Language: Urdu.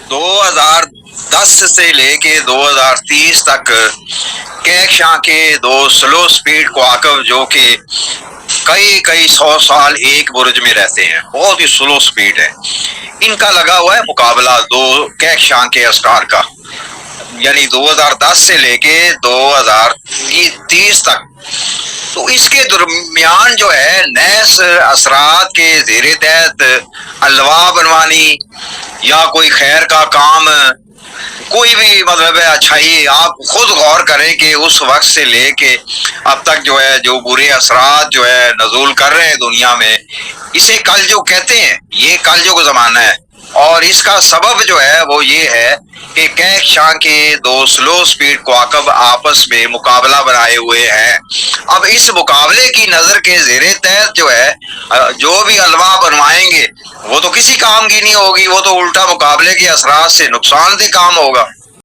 2010 سے لے کے 2030 تک کہکشاں کے دو سلو سپیڈ کواکب جو کہ کئی کئی سو سال ایک برج میں رہتے ہیں، بہت ہی سلو سپیڈ ہے، ان کا لگا ہوا ہے مقابلہ دو کہکشاں کے اسٹار کا، یعنی 2010 سے لے کے 2030 تک۔ تو اس کے درمیان جو ہے نیس اثرات کے زیر تحت الوا بنوانی یا کوئی خیر کا کام، کوئی بھی مطلب ہے اچھائی، آپ خود غور کریں کہ اس وقت سے لے کے اب تک جو ہے جو برے اثرات جو ہے نزول کر رہے ہیں دنیا میں، اسے کل جو کہتے ہیں، یہ کل جو زمانہ ہے، اور اس کا سبب جو ہے وہ یہ ہے کہ کہکشاں کے دو سلو سپیڈ کواکب آپس میں مقابلہ بنائے ہوئے ہیں۔ اب اس مقابلے کی نظر کے زیر تحت جو ہے جو بھی الوا بنوائیں گے وہ تو کسی کام کی نہیں ہوگی، وہ تو الٹا مقابلے کے اثرات سے نقصان دہ کام ہوگا۔